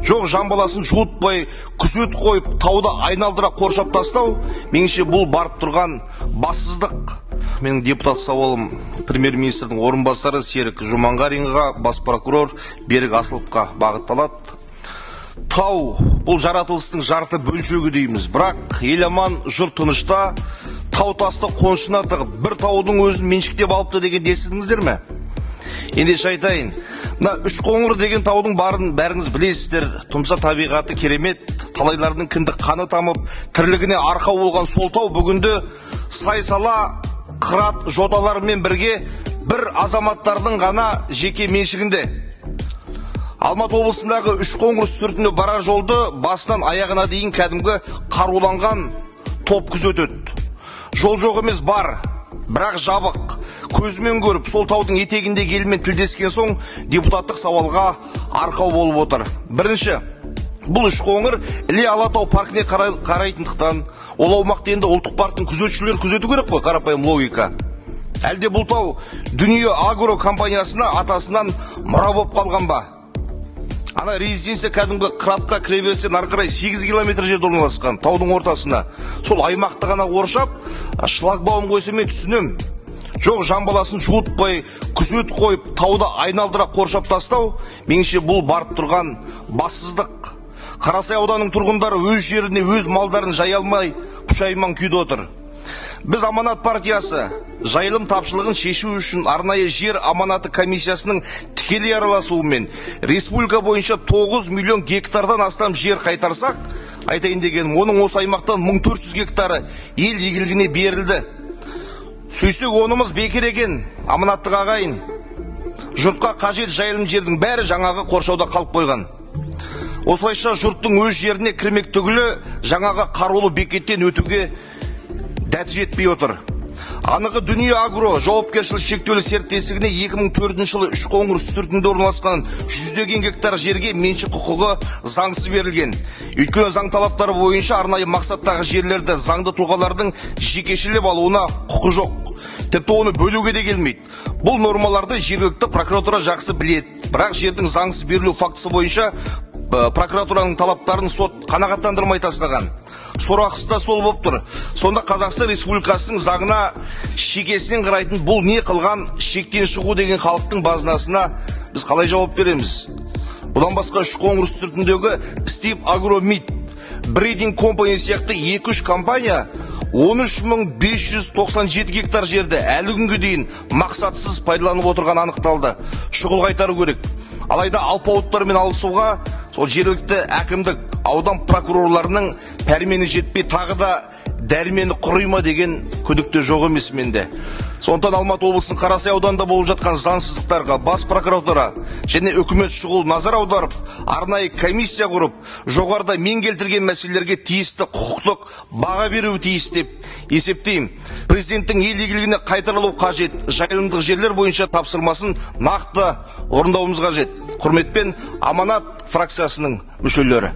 жоқ жан баласын жуытпай күзет қойып тауды айналдыра қоршап тастау меніңше бұл барып тұрған бассыздық. Менің депутат сауалым премьер-министрдің орынбасары Серік Жұманғаринға, бас прокурор Берік Асыловқа бағытталады. Тау бұл жаратылыстың жарты бөлшегі дейміз, бірақ ел аман, жұрт тынышта, тау тасты қонышына тығып бір таудың өзін меншіктеп алыпты деген естідіңіздер ме? Ендеше айтайын, мына Үшқоңыр деген таудың барын бәріңіз білесіздер. Тұмса табиғаты керемет, талайлардың кіндік қаны тамып, тірлігіне арқау болған сол тау бүгінде сай-сала қырат жоталарымен бірге бір азаматтардың ғана жеке меншігінде. Алматы облысындағы Үшқоңыр үстіртіне барар жолды басынан аяғына дейін кәдімгі қаруланған топ күзетеді. Жол жоқ емес бар, бірақ жабық. Көзімен көріп, сол таудың етегінде елмен тілдескен соң депутаттық сауалға арқау болып отыр. Бірінші, бұл Үшқоңыр Іле Алатау паркіне қарайтындықтан, ол аумақты енді ұлттық парктың күзетшілер күзету керек қой, қарапайым логика. Әлде бұл тау Дүние Агро компаниясына атасынан мұра болып қалған ба? Ана резиденция кәдімгі қыратқа кіре берсең ары қарай 8 километр жерде орналасқан таудың ортасына. Сол аймақты ғана қоршап, шлагбаум қойса мен түсінем. Жоқ жан баласын жуытпай, күзет қойып, тауды айналдыра қоршап тастау, меніңше бұл барып тұрған бассыздық. Қарасай ауданының тұрғындары өз жеріне өз малдарын жай алмай, пұшайман күйде отыр. Біз Аманат партиясы жайылым тапшылығын шешу үшін арнайы жер аманаты комиссиясының тікелей араласуымен республика бойынша 9 миллион гектардан астам жер қайтарсақ, айтайын деген, оның осы аймақтан 1400 гектары ел игілігіне берілді. Сөйсек онымыз бекер екен, аманаттық ағайын. Жұртқа қажет жайылым жердің бәрі жаңағы қоршауда қалып қойған. Осылайша жұрттың өз жеріне кірмек түгілі жаңағы қарулы бекеттен өтуге дәті жетпей отыр. Анығы Дүние Агро жауапкершілік шектеулі серіктестігіне 2004 жылы Үшқоңыр үстіртінде орналасқан 100 гектар жерге меншік құқығы заңсыз берілген. Өйткені заң талаптары бойынша арнайы мақсаттағы жерлерді заңды тұлғалардың жекешелеп алуына құқы жоқ. Тіпті оны бөлуге де келмейді. Бұл нормаларды жергілікті прокуратура жақсы біледі. Бірақ жердің заңсыз берілу фактісі бойынша прокуратураның талаптарын сот қанағаттандырмай тастаған. Сорақысы да сол болып тұр. Сонда Қазақстан Республикасының заңына шекесінен қарайтын бұл не қылған шектен шығу деген халықтың базынасына біз қалай жауап береміз? Бұдан басқа Үшқоңыр үстіртіндегі Стип Агромид, Брейдинг компания сияқты 2-3 компания 13.597 гектар жерді әлі күнге дейін мақсатсыз пайдаланып отырған анықталды. Шұғыл қайтару керек. Алайда алпауыттармен алысуға сол жергілікті әкімдік, аудан прокурорларының пәрмені жетпей тағы да дәрмені құрыма деген күдікте жоқ емес менде. Сондықтан Алматы облысының Қарасай ауданында болып жатқан заңсыздықтарға бас прокуратура және үкімет шұғыл назар аударып, арнайы комиссия құрып, жоғарыда мен келтірген мәселелерге тиісті құқықтық баға беруі тиіс деп есептеймін. Президенттің ел игілігіне қайтарылу қажет, жайылымдық жерлер бойынша тапсырмасын нақты орындауымыз қажет. Құрметпен Аманат фракциясының мүшелері.